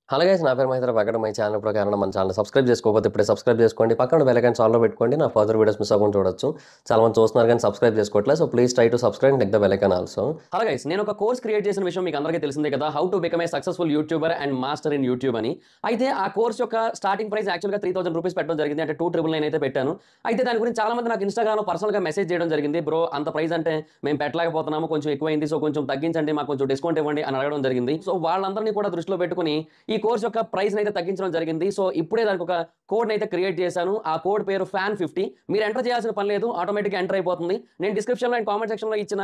Hello guys, నా పేరు Mahindra Venkata. My channel ప్రకారం మన ఛానల్ సబ్స్క్రైబ్ చేసుకోకపోతే ఇప్పుడే సబ్స్క్రైబ్ చేసుకోండి. పక్కన బెల్ ఐకాన్ ఆన్లో పెట్టుకోండి. నా ఫర్దర్ వీడియోస్ మిస్ అవ్వకుండా చూడొచ్చు. చాలా మంది చూస్తున్నారు కానీ సబ్స్క్రైబ్ చేసుకోవట్లేదు. So please try to subscribe and click the bell icon also. Hello guys, నేను ఒక కోర్స్ క్రియేట్ చేసిన విషయం మీకు అందరికీ తెలిసిందే కదా, how to become a successful YouTuber and master in YouTube అని. అయితే ఆ కోర్స్ యొక్క స్టార్టింగ్ ప్రైస్ యాక్చువల్గా 3000 రూపీస్ పెట్టడం జరిగింది. అంటే 2999 అయితే పెట్టాను. అయితే దాని గురించి చాలా మంది నాకు ఇన్స్టాగ్రామ్లో పర్సనల్గా మెసేజ్ చేయడం జరిగింది. బ్రో, అంత ప్రైస్ అంటే మేము పెట్టలేకపోతున్నాము, కొంచెం ఎక్కువైంది, సో కొంచెం తగ్గించండి, మాకు కొంచెం డిస్కౌంట్ ఇవ్వండి అని అడగడం జరిగింది. సో వాళ్ళందరినీ కూడా దృష్టిలో పెట్టుకుని ఈ కోర్స్ యొక్క ప్రైస్ అయితే తగ్గించడం జరిగింది. సో ఇప్పుడే దానికి ఒక కోడ్ అయితే క్రియేట్ చేశాను. ఆ కోడ్ పేరు FAN50. మీరు ఎంటర్ చేయాల్సిన పని లేదు, ఆటోమేటిక్గా ఎంటర్ అయిపోతుంది. నేను డిస్క్రిప్షన్లో అండ్ కామెంట్ సెక్షన్లో ఇచ్చిన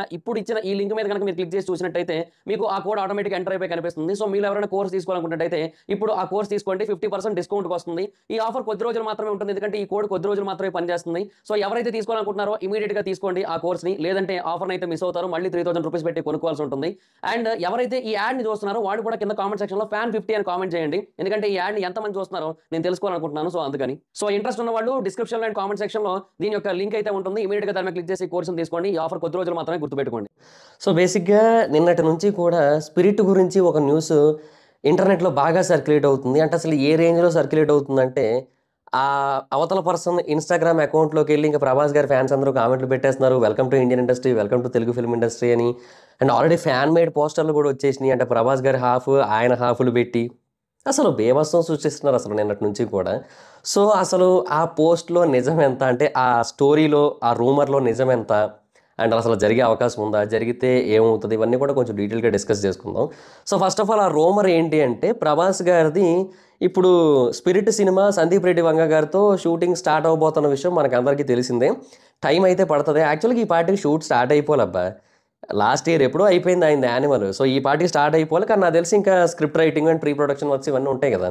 ఈ లింక్ మీద కనుక మీరు క్లిక్ చేసి చూసినట్టయితే మీకు ఆ కోడ్ ఆటోమేటిక్ ఎంటర్ అయిపోయి కనిపిస్తుంది. సో మీరు ఎవరైనా కోర్స్ తీసుకోవాలనుకున్నట్టయితే ఇప్పుడు ఆ కోర్స్ తీసుకోండి, 50% డిస్కౌంట్కి వస్తుంది. ఈ ఆఫర్ కొద్ది రోజులు మాత్రమే ఉంటుంది, ఎందుకంటే ఈ కోడ్ కొద్ది రోజులు మాత్రమే పనిచేస్తుంది. సో ఎవరైతే తీసుకోవాలనుకుంటున్నారో ఇమీడియట్గా తీసుకోండి ఆ కోర్స్ని, లేదంటే ఆఫర్ అయితే మిస్ అవుతారు, మళ్ళీ 3000 రూపీస్ పెట్టి కొనుక్కోవాల్సి ఉంటుంది. అండ్ ఎవరైతే ఈ యాడ్ని చూస్తున్నారో వాడు కూడా కింద కామెంట్ సెక్షన్లో FAN50 అని కామెంట్ చేయండి, ఎందుకంటే ఈ యాడ్ని ఎంతమంది చూస్తున్నారో నేను తెలుసుకోవాలనుకుంటున్నాను. సో అందుకని ఇంట్రెస్ట్ ఉన్న వాళ్ళు డిస్క్రిప్షన్లో అండ్ కామెంట్ సెక్షన్లో దీని యొక్క లింక్ అయితే ఉంటుంది. ఇమీడియట్గా దాని మీద క్లిక్ చేసి కోర్సును తీసుకోండి. ఈ ఆఫర్ కొద్ది రోజులు మాత్రమే, గుర్తుపెట్టుకోండి. సో బేసిక్గా నిన్నటి నుంచి కూడా స్పిరిట్ గురించి ఒక న్యూస్ ఇంటర్నెట్లో బాగా సర్క్యులేట్ అవుతుంది. అంటే అసలు ఏ రేంజ్లో సర్క్యులేట్ అవుతుందంటే, ఆ అవతల పర్సన్ ఇన్స్టాగ్రామ్ అకౌంట్లోకి వెళ్ళి ఇంకా ప్రభాస్ గారి ఫ్యాన్స్ అందరూ కామెంట్లు పెట్టేస్తున్నారు, welcome to Indian industry, welcome to Telugu film industry అని. అండ్ ఆల్రెడీ ఫ్యాన్ మేడ్ పోస్టర్లు కూడా వచ్చేసినాయి. అంటే ప్రభాస్ గారి హాఫ్, ఆయన హాఫ్లు పెట్టి అసలు బీభత్సం సృష్టిస్తున్నారు అసలు నిన్నటి నుంచి కూడా. సో అసలు ఆ పోస్ట్‌లో నిజం ఎంత? అంటే ఆ స్టోరీలో, ఆ రూమర్‌లో నిజం ఎంత? అండ్ అసలు జరిగే అవకాశం ఉందా? జరిగితే ఏమవుతది? ఇవన్నీ కూడా కొంచెం డీటెయిల్‌గా డిస్కస్ చేసుకుందాం. సో ఫస్ట్ ఆఫ్ ఆల్ ఆ రూమర్ ఏంటి అంటే, ప్రభాస్ గారిది ఇప్పుడు 'స్పిరిట్' సినిమా సందీప్ రెడ్డి వంగ గారితో షూటింగ్ స్టార్ట్ అవ్వబోతున్న విషయం మనకందరికీ తెలిసిందే. టైం అయితే పడతది. యాక్చువల్‌గా ఈ పాటికి షూట్ స్టార్ట్ అయిపోవాలబ్బా. లాస్ట్ ఇయర్ ఎప్పుడో అయిపోయింది ఆయనది 'యానిమల్'. సో ఈ పాటికి స్టార్ట్ అయిపోవాలి. కానీ నాకు తెలిసి ఇంకా script writing and pre production works ఇవన్నీ ఉంటాయి కదా.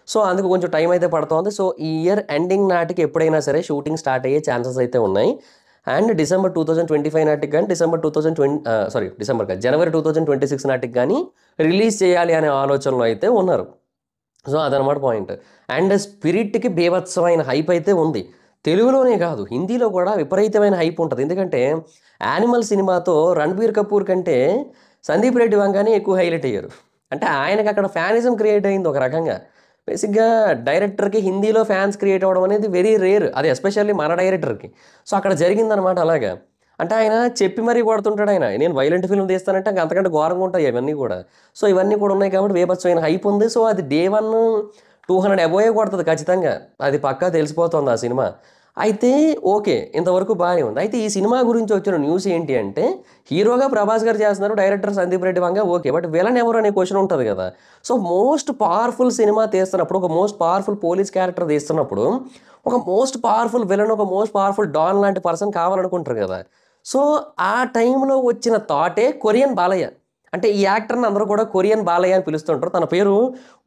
సో అందుకు కొంచెం టైం అయితే పడుతోంది. సో ఈ ఇయర్ ఎండింగ్ నాటికి ఎప్పుడైనా సరే షూటింగ్ స్టార్ట్ అయ్యే ఛాన్సెస్ అయితే ఉన్నాయి. అండ్ డిసెంబర్ 2025 నాటికి కానీ, డిసెంబర్ కాదు, జనవరి 2026 నాటికి కానీ రిలీజ్ చేయాలి అనే ఆలోచనలో అయితే ఉన్నారు. సో అదనమాట పాయింట్. అండ్ 'స్పిరిట్‌కి' బీభత్సమైన హైప్ అయితే ఉంది. తెలుగులోనే కాదు, హిందీలో కూడా విపరీతమైన హైప్ ఉంటది. ఎందుకంటే 'యానిమల్' సినిమాతో రణబీర్ కపూర్ కంటే సందీప్ రెడ్డి వంగానే ఎక్కువ హైలైట్ అయ్యారు. అంటే ఆయనకి అక్కడ ఫ్యానిజం క్రియేట్ అయింది ఒక రకంగా. బేసిక్‌గా డైరెక్టర్‌కి హిందీలో ఫ్యాన్స్ క్రియేట్ అవ్వడం అనేది వెరీ రేర్. అది ఎస్పెషల్లీ మన డైరెక్టర్‌కి. సో అక్కడ జరిగిందనమాట అలాగా. అంటే ఆయన చెప్పి మరీ కొడుతుంటాడు ఆయన. నేను వైలెంట్ ఫిల్మ్ తీస్తానంటే ఇంక అంతకంటే ఘోరంగా ఉంటాయి అవన్నీ కూడా. సో ఇవన్నీ కూడా ఉన్నాయి కాబట్టి బీభత్సమైన హైప్ ఉంది. సో అది డే 1 200 అబోవే కొడతది ఖచ్చితంగా. అది పక్కా తెలిసిపోతుంది ఆ సినిమా. అయితే ఓకే, ఇంతవరకు బానే ఉంది. అయితే ఈ సినిమా గురించి వచ్చిన న్యూస్ ఏంటి అంటే, హీరోగా ప్రభాస్ గారు చేస్తున్నారు, director Sandeep Reddy Vanga okay. But villain ఎవరు అనే క్వెషన్ ఉంటది కదా. సో మోస్ట్ పవర్‌ఫుల్ సినిమా తీస్తున్నప్పుడు, ఒక మోస్ట్ పవర్‌ఫుల్ పోలీస్ క్యారెక్టర్ తీస్తున్నప్పుడు, ఒక మోస్ట్ పవర్‌ఫుల్ విలన్, ఒక మోస్ట్ పవర్‌ఫుల్ డాన్ లాంటి పర్సన్ కావాలనుకుంటారు కదా. సో ఆ టైంలో వచ్చిన థాటే కొరియన్ బాలయ్య. అంటే ఈ యాక్టర్‌ని అందరూ కూడా కొరియన్ బాలయ్య అని పిలుస్తుంటారు. తన పేరు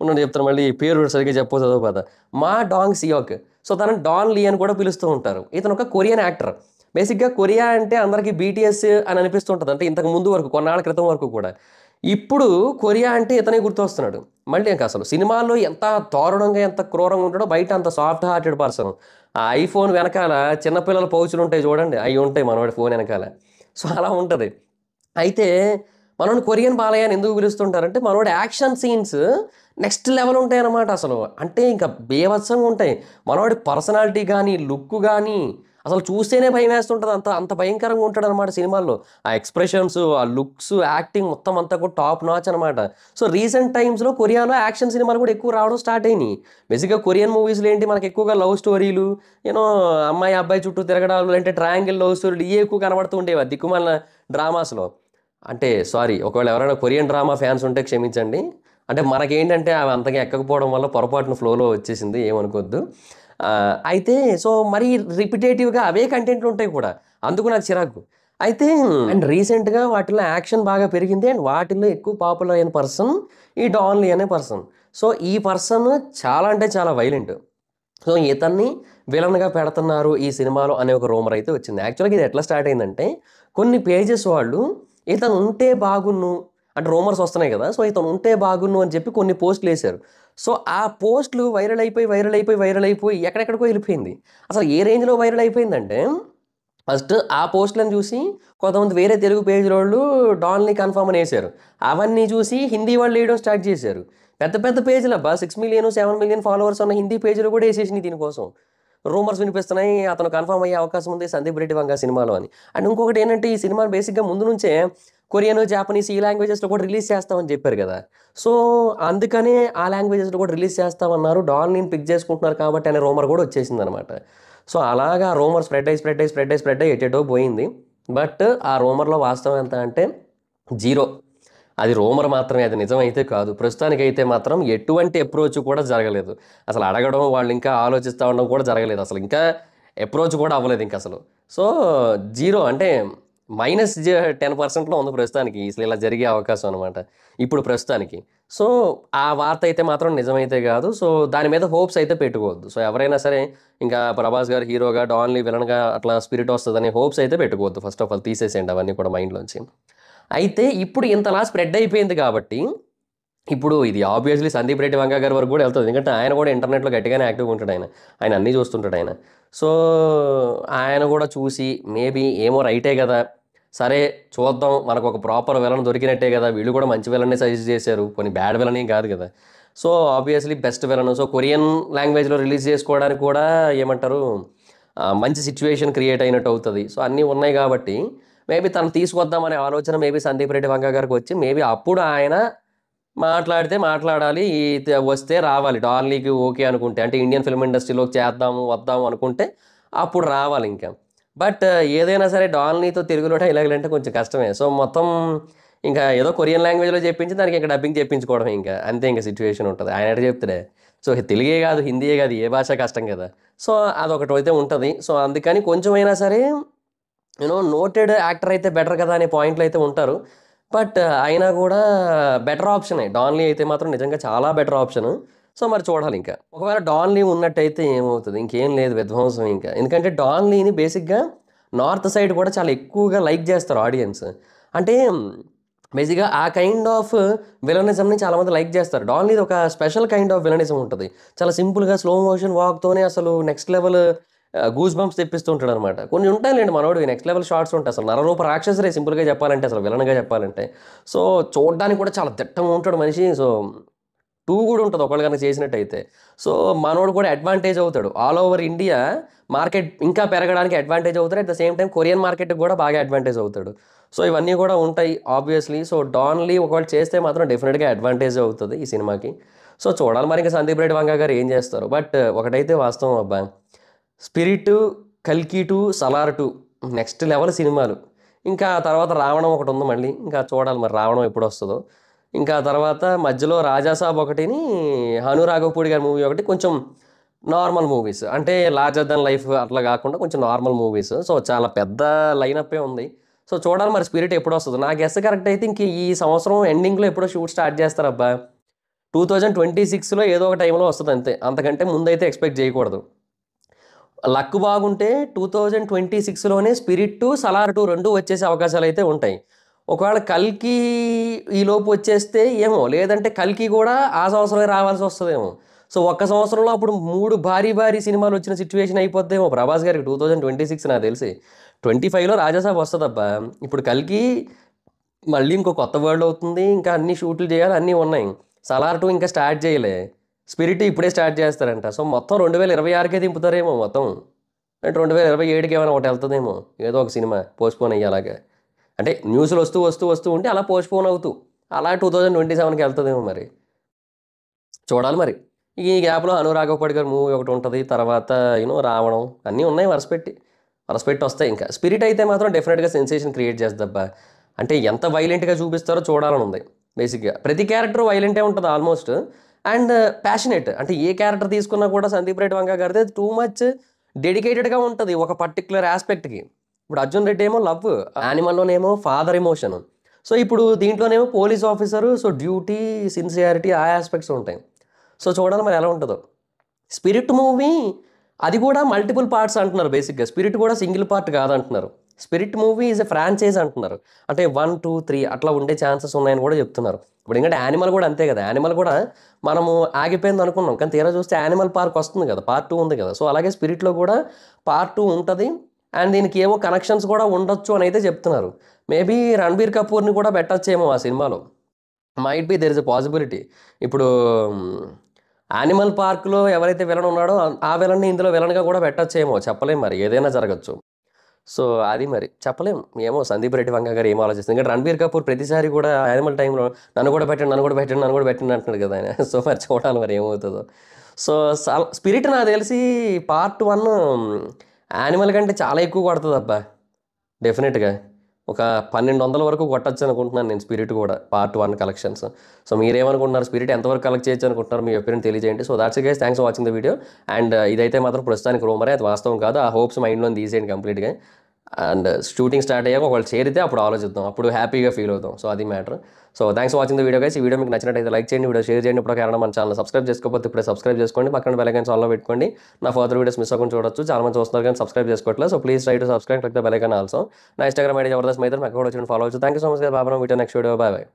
ఉండండి చెప్తాను, మళ్ళీ పేరు సరిగ్గా చదవకపోతే కదా. మా డాంగ్ సియోక్. సో తనని డాన్ లీ అని కూడా పిలుస్తూ ఉంటారు. ఇతను ఒక కొరియన్ యాక్టర్. బేసిక్‌గా కొరియా అంటే అందరికీ బీటీఎస్ అని అనిపిస్తుంటది. అంటే ఇంతకు ముందు వరకు, కొన్నాళ్ళ క్రితం వరకు కూడా. ఇప్పుడు కొరియా అంటే ఇతనే గుర్తొస్తున్నాడు. మళ్ళీ ఇంక అసలు సినిమాల్లో ఎంత దారుణంగా, ఎంత క్రూరంగా ఉంటాడో, బయట అంత సాఫ్ట్ హార్టెడ్ పర్సన్. ఆ ఐఫోన్ వెనకాల చిన్న పిల్లల పౌచులు ఉంటాయి చూడండి, అయి ఉంటాయి మనోడి ఫోన్ వెనకాల. సో అలా ఉంటది. అయితే మనోడిని కొరియన్ బాలయ్య అని ఎందుకు పిలుస్తుంటారంటే, మనోడి యాక్షన్ సీన్స్ నెక్స్ట్ లెవెల్ ఉంటాయన్నమాట అసలు. అంటే ఇంకా బీభత్సంగా ఉంటాయి. మనోడి పర్సనాలిటీ గానీ, లుక్ గానీ అసలు చూస్తేనే భయమేస్తుంటది. అంత అంత భయంకరంగా ఉంటాడనమాట సినిమాల్లో. ఆ ఎక్స్‌ప్రెషన్స్, ఆ లుక్స్, యాక్టింగ్ మొత్తం అంతా కూడా టాప్ నాచ్ అనమాట. సో రీసెంట్ టైమ్స్‌లో కొరియాలో యాక్షన్ సినిమాలు కూడా ఎక్కువ రావడం స్టార్ట్ అయినాయి. బేసిక్‌గా కొరియన్ మూవీస్‌లో ఏంటి, మనకి ఎక్కువగా లవ్ స్టోరీలు, యూనో అమ్మాయి, అబ్బాయి చుట్టూ తిరగడాలు, లేదంటే ట్రయాంగిల్ లవ్ స్టోరీలు ఇయే ఎక్కువ కనబడుతూ ఉండేవి ఆ దిక్కుమాలిన డ్రామాస్‌లో. అంటే సారీ, ఒకవేళ ఎవరైనా కొరియన్ డ్రామా ఫ్యాన్స్ ఉంటే క్షమించండి. అంటే మనకేంటంటే అవి అంతగా ఎక్కకపోవడం వల్ల పొరపాటున ఫ్లోలో వచ్చేసింది, ఏమనుకోవద్దు. అయితే సో మరీ రిపిటేటివ్‌గా అవే కంటెంట్లు ఉంటాయి కూడా. అందుకు నాకు చిరాకు. అయితే అండ్ రీసెంట్‌గా వాటిలో యాక్షన్ బాగా పెరిగింది. అండ్ వాటిల్లో ఎక్కువ పాపులర్ అయిన పర్సన్ ఈ డాన్ లీ అనే పర్సన్. సో ఈ పర్సన్ చాలా అంటే చాలా వైలెంట్. సో ఇతన్ని విలన్‌గా పెడుతున్నారు ఈ సినిమాలో అనే ఒక రూమర్ అయితే వచ్చింది. యాక్చువల్‌గా ఇది ఎట్లా స్టార్ట్ అయిందంటే, కొన్ని పేజెస్ వాళ్ళు ఇతను ఉంటే బాగున్ను అంటే రూమర్స్ వస్తున్నాయి కదా. సో ఇతను ఉంటే బాగున్ను అని చెప్పి కొన్ని పోస్టులేశారు. సో ఆ పోస్టులు వైరల్ అయిపోయి ఎక్కడెక్కడికో వెళ్ళిపోయింది. అసలు ఏ రేంజ్‌లో వైరల్ అయిపోయిందంటే, ఫస్ట్ ఆ పోస్టులను చూసి కొంతమంది వేరే తెలుగు పేజ్‌లోళ్ళు డాన్‌ని కన్ఫర్మ్ అని ఏశారు. అవన్నీ చూసి హిందీ వాళ్ళు ఏయడం స్టార్ట్ చేశారు. పెద్ద పెద్ద పేజీలు అబ్బా 6 మిలియన్ 7 మిలియన్ ఫాలోవర్స్ ఉన్న హిందీ పేజీలు కూడా వేసేసినాయి దీనికోసం. రూమర్స్ వినిపిస్తున్నాయి అతను కన్ఫర్మ్ అయ్యే అవకాశం ఉంది సందీప్ రెడ్డి వంగ సినిమాలో అని. అండ్ ఇంకొకటి ఏంటంటే ఈ సినిమా బేసిక్గా ముందు నుంచే కొరియన్, జాపనీస్ ఈ లాంగ్వేజెస్లో కూడా రిలీజ్ చేస్తామని చెప్పారు కదా. సో అందుకనే ఆ లాంగ్వేజెస్లో కూడా రిలీజ్ చేస్తామన్నారు. డాల్ని పిక్ చేసుకుంటున్నారు కాబట్టి అనే రూమర్ కూడా వచ్చేసింది అనమాట. సో అలాగా రూమర్ స్ప్రెడ్ అయ్యి ఎటేటో పోయింది. బట్ ఆ రూమర్లో వాస్తవం ఎంత అంటే 0. అది రూమర్ మాత్రమే, అది నిజమైతే కాదు. ప్రస్తుతానికైతే మాత్రం ఎటువంటి అప్రోచ్ కూడా జరగలేదు. అసలు అడగడం, వాళ్ళు ఇంకా ఆలోచిస్తూ ఉండడం కూడా జరగలేదు. అసలు ఇంకా అప్రోచ్ కూడా అవ్వలేదు ఇంక అసలు. సో 0 అంటే -10%లో ఉంది ప్రస్తుతానికి అసలు ఇలా జరిగే అవకాశం అనమాట ఇప్పుడు ప్రస్తుతానికి. సో ఆ వార్త అయితే మాత్రం నిజమైతే కాదు. సో దాని మీద హోప్స్ అయితే పెట్టుకోవద్దు. సో ఎవరైనా సరే ఇంకా ప్రభాస్ గారు హీరోగా, డాన్లీ విలన్గా అట్లా స్పిరిట్ వస్తుందని హోప్స్ అయితే పెట్టుకోవద్దు. ఫస్ట్ ఆఫ్ ఆల్ తీసేసేయండి అవన్నీ కూడా మైండ్లోంచి. అయితే ఇప్పుడు ఇంతలా స్ప్రెడ్ అయిపోయింది కాబట్టి ఇప్పుడు ఇది ఆబ్వియస్లీ సందీప్ రెడ్డి వంగ గారి వరకు కూడా వెళ్తుంది. ఎందుకంటే ఆయన కూడా ఇంటర్నెట్లో గట్టిగానే యాక్టివ్గా ఉంటాడు. ఆయన అన్నీ చూస్తుంటాడు ఆయన. సో ఆయన కూడా చూసి మేబీ ఏమో రైటే కదా, సరే చూద్దాం, మనకు ఒక ప్రాపర్ విలన్ దొరికినట్టే కదా, వీళ్ళు కూడా మంచి విలన్నే సజెస్ట్ చేశారు, కొన్ని బ్యాడ్ విలన్ ఏం కాదు కదా. So obviously best villain. So Korean లాంగ్వేజ్లో రిలీజ్ చేసుకోవడానికి కూడా ఏమంటారు మంచి సిచ్యువేషన్ క్రియేట్ అయినట్టు అవుతుంది. సో అన్నీ ఉన్నాయి కాబట్టి మేబీ తను తీసుకొద్దామనే ఆలోచన మేబీ సందీప్ రెడ్డి వంగ గారికి వచ్చి మేబీ అప్పుడు ఆయన మాట్లాడాలి, వస్తే రావాలి. డాన్లీకి ఓకే అనుకుంటే, అంటే ఇండియన్ ఫిల్మ్ ఇండస్ట్రీలోకి వద్దాము అనుకుంటే అప్పుడు రావాలి ఇంకా. బట్ ఏదైనా సరే డాన్లీతో తెలుగులో డైలాగులు అంటే కొంచెం కష్టమే. సో మొత్తం ఇంకా ఏదో కొరియన్ లాంగ్వేజ్లో చెప్పించి దానికి ఇంకా డబ్బింగ్ చెప్పించుకోవడం ఇంకా అంతే ఇంకా సిచ్యువేషన్ ఉంటుంది. ఆయన ఎట్లా చెప్తాడే. సో తెలుగే కాదు, హిందీయే కాదు, ఏ భాష కష్టం కదా. సో అదొకటి అయితే ఉంటుంది. సో అందుకని కొంచెమైనా సరే నోటెడ్ యాక్టర్ అయితే బెటర్ కదా అనే పాయింట్లు అయితే ఉంటారు. బట్ అయినా కూడా బెటర్ ఆప్షనే. డాన్లీ అయితే మాత్రం నిజంగా చాలా బెటర్ ఆప్షన్. సో మరి చూడాలి ఇంకా. ఒకవేళ డాన్లీ ఉన్నట్టయితే ఏమవుతుంది, ఇంకేం లేదు, విధ్వంసం ఇంకా. ఎందుకంటే డాన్లీని బేసిక్గా నార్త్ సైడ్ కూడా చాలా ఎక్కువగా లైక్ చేస్తారు ఆడియన్స్. అంటే బేసిక్గా ఆ కైండ్ ఆఫ్ విలనిజంని చాలామంది లైక్ చేస్తారు. డాన్లీది ఒక స్పెషల్ కైండ్ ఆఫ్ విలనిజం ఉంటుంది. చాలా సింపుల్గా స్లో మోషన్ వాక్తోనే అసలు నెక్స్ట్ లెవెల్ గూస్ బంప్స్ తెప్పిస్తూ ఉంటాడు అనమాట. కొన్ని ఉంటాయిలేండి మనోడు నెక్స్ట్ లెవెల్ షార్ట్స్ ఉంటాయి. అసలు నరరూప రాక్షసరే సింపుల్గా చెప్పాలంటే, అసలు విలన్గా చెప్పాలంటే. సో చూడడానికి కూడా చాలా దిట్టంగా ఉంటాడు మనిషి. సో 2 కూడా ఉంటుంది ఒకళ్ళు కనుక చేసినట్టయితే. సో మనోడు కూడా అడ్వాంటేజ్ అవుతాడు. ఆల్ ఓవర్ ఇండియా మార్కెట్ ఇంకా పెరగడానికి అడ్వాంటేజ్ అవుతాడు. At the same time Korean మార్కెట్కి కూడా బాగా అడ్వాంటేజ్ అవుతాడు. సో ఇవన్నీ కూడా ఉంటాయి ఆబ్వియస్లీ. సో డాన్లీ ఒకవేళ చేస్తే మాత్రం డెఫినెట్గా అడ్వాంటేజ్ అవుతుంది ఈ సినిమాకి. సో చూడాలి మరి ఇంకా సందీప్ రెడ్డి వంగ గారు ఏం చేస్తారు. బట్ ఒకటైతే వాస్తవం అబ్బా, స్పిరిట్, కల్కి 2, సలార్ 2 నెక్స్ట్ లెవెల్ సినిమాలు. ఇంకా తర్వాత రావణం ఒకటి ఉంది మళ్ళీ, ఇంకా చూడాలి మరి రావణం ఎప్పుడు వస్తుందో. ఇంకా తర్వాత మధ్యలో రాజాసాబ్ ఒకటిని, హను రాఘవపూడి గారి మూవీ ఒకటి, కొంచెం నార్మల్ మూవీస్, అంటే లార్జర్ దెన్ లైఫ్ అట్లా కాకుండా కొంచెం నార్మల్ మూవీస్. సో చాలా పెద్ద లైనప్పే ఉంది. సో చూడాలి మరి స్పిరిట్ ఎప్పుడు వస్తుందో. నా గెస్ కరెక్ట్ అయితే ఇంక ఈ సంవత్సరం ఎండింగ్లో ఎప్పుడో షూట్ స్టార్ట్ చేస్తారబ్బా. 2026లో ఏదో ఒక టైంలో వస్తుంది అంతే, అంతకంటే ముందైతే ఎక్స్పెక్ట్ చేయకూడదు. లక్ బాగుంటే 2026లోనే స్పిరిట్, సలార్ 2 రెండు వచ్చేసే అవకాశాలు అయితే ఉంటాయి. ఒకవేళ కల్కి ఈలోపు వచ్చేస్తే ఏమో, లేదంటే కల్కి కూడా ఆ సంవత్సరమే రావాల్సి వస్తుందేమో. సో ఒక్క సంవత్సరంలో అప్పుడు 3 భారీ సినిమాలు వచ్చిన సిచ్యువేషన్ అయిపోద్దేమో ప్రభాస్ గారికి 2026. నాకు తెలిసి 25లో రాజాసాబ్ వస్తుందబ్బా. ఇప్పుడు కల్కి మళ్ళీ ఇంకో కొత్త వరల్డ్ అవుతుంది, ఇంకా అన్ని షూట్లు చేయాలి, అన్నీ ఉన్నాయి. సలార్ 2 ఇంకా స్టార్ట్ చేయలే, స్పిరిట్ ఇప్పుడే స్టార్ట్ చేస్తారంట. సో మొత్తం 2026కే దింపుతారేమో మొత్తం. అంటే 2027కి ఏమైనా ఒకటి వెళ్తుందేమో, ఏదో ఒక సినిమా పోస్ట్పోన్ అయ్యేలాగా. అంటే న్యూస్లు వస్తూ ఉంటే అలా పోస్ట్పోన్ అవుతూ అలా 2027కి వెళ్తుందేమో మరి. చూడాలి మరి. ఈ గ్యాప్లో హను రాఘవపూడి గారి మూవీ ఒకటి ఉంటుంది, తర్వాత రావణం, అన్నీ ఉన్నాయి వరుసపెట్టి వస్తాయి. ఇంకా స్పిరిట్ అయితే మాత్రం డెఫినెట్గా సెన్సేషన్ క్రియేట్ చేద్దబ్బా. అంటే ఎంత వైలెంట్గా చూపిస్తారో చూడాలని ఉంది. బేసిక్గా ప్రతి క్యారెక్టర్ వైలెంటే ఉంటుంది ఆల్మోస్ట్, అండ్ ప్యాషనేట్. అంటే ఏ క్యారెక్టర్ తీసుకున్నా కూడా సందీప్ రెడ్డి వంగ గారితే టూ మచ్ డెడికేటెడ్గా ఉంటుంది ఒక పర్టికులర్ ఆస్పెక్ట్కి. ఇప్పుడు అర్జున్ రెడ్డి ఏమో లవ్, యానిమల్లోనేమో ఫాదర్ ఎమోషన్. సో ఇప్పుడు దీంట్లోనేమో police officer, so duty, sincerity, ఆ ఆస్పెక్ట్స్ ఉంటాయి. సో చూడాలి మరి ఎలా ఉంటుందో. స్పిరిట్ మూవీ అది కూడా మల్టిపుల్ పార్ట్స్ అంటున్నారు. బేసిక్గా స్పిరిట్ కూడా సింగిల్ పార్ట్ కాదంటున్నారు. Spirit movie is a franchise అంటున్నారు. అంటే 1, 2, 3 అట్లా ఉండే ఛాన్సెస్ ఉన్నాయని కూడా చెప్తున్నారు. ఇప్పుడు ఎందుకంటే యానిమల్ కూడా అంతే కదా. యానిమల్ కూడా మనము ఆగిపోయింది అనుకున్నాం, కానీ తీరా చూస్తే యానిమల్ పార్క్ వస్తుంది కదా, పార్ట్ 2 ఉంది కదా. సో అలాగే స్పిరిట్లో కూడా పార్ట్ 2 ఉంటుంది, అండ్ దీనికి ఏవో కనెక్షన్స్ కూడా ఉండొచ్చు అని అయితే చెప్తున్నారు. మేబీ రణబీర్ కపూర్ని కూడా పెట్టచ్చేమో ఆ సినిమాలో. Might be there is a possibility. ఇప్పుడు యానిమల్ పార్క్‌లో ఎవరైతే విలన్ ఉన్నాడో ఆ విలన్‌ని ఇందులో విలన్‌గా కూడా పెట్టచ్చేమో చెప్పలేం మరి. ఏదైనా జరగచ్చు. సో, అది మరి. చెప్పలేం. ఏమో 'సందీప్ రెడ్డి వంగ' గారు ఏం ఆలోచిస్తారు. ఎందుకంటే 'రణబీర్ కపూర్' ప్రతిసారి కూడా 'యానిమల్' టైమ్‌లో నన్ను కూడా పెట్టండి, నన్ను కూడా పెట్టండి, నన్ను కూడా పెట్టండి అంటున్నాడు కదా ఆయన. సో, మరి చూడాలి మరి ఏమవుతదో. సో, 'స్పిరిట్' నాకు తెలిసి పార్ట్ 1 'యానిమల్' కంటే చాలా ఎక్కువ కొడతదబ్బా! డెఫినెట్‌గా. ఒక 1200 వరకు కొట్టొచ్చనుకుంటున్నాను నేను 'స్పిరిట్' కూడా పార్ట్ 1 కలెక్షన్స్. సో, మీరేమనుకుంటున్నారు? 'స్పిరిట్' ఎంతవరకు కలెక్ట్ చేయొచ్చనుకుంటున్నారు? మీ ఒపీనియన్ తెలియజేయండి. So, that's it guys. Thanks for watching the video. And ఇదైతే మాత్రం ప్రస్తుతానికి రూమరే. అది వాస్తవం కాదు. ఆ హోప్స్ మైండ్‌లోని తీసేయండి కంప్లీట్‌గా. అండ్ షూటింగ్ స్టార్ట్ అయ్యాక ఒకవేళ చేరితే అప్పుడు ఆలోచిద్దాం. అప్పుడు హ్యాపీగా ఫీల్ అవుతాం. సో, అది matter. So, thanks for watching the video guys. ఈ వీడియో మీకు నచ్చినట్టయితే లైక్ చేయండి. వీడియో షేర్ చేయండి. ఇప్పటివరకు ఎవరైనా మన ఛానెల్ సబ్స్క్రైబ్ చేసుకోకపోతే ఇప్పుడే సబ్స్క్రైబ్ చేసుకోండి. పక్కన బెల్ ఐకాన్ ఆన్‌లో పెట్టుకోండి. నా ఫర్దర్ వీడియోస్ మిస్ అవ్వకుండా చూడొచ్చు. చాలా మంది చూస్తున్నారు కానీ సబ్స్క్రైబ్ చేసుకోవట్లేదు. So, please try to subscribe, click the bell icon also. నా ఇన్‌స్టాగ్రామ్ ఐడీ జబర్దస్త్ మైథిలి. అక్కడ కూడా వచ్చి ఫాలో అవ్వచ్చు. Thank you so much guys. Bye from next video. Bye bye.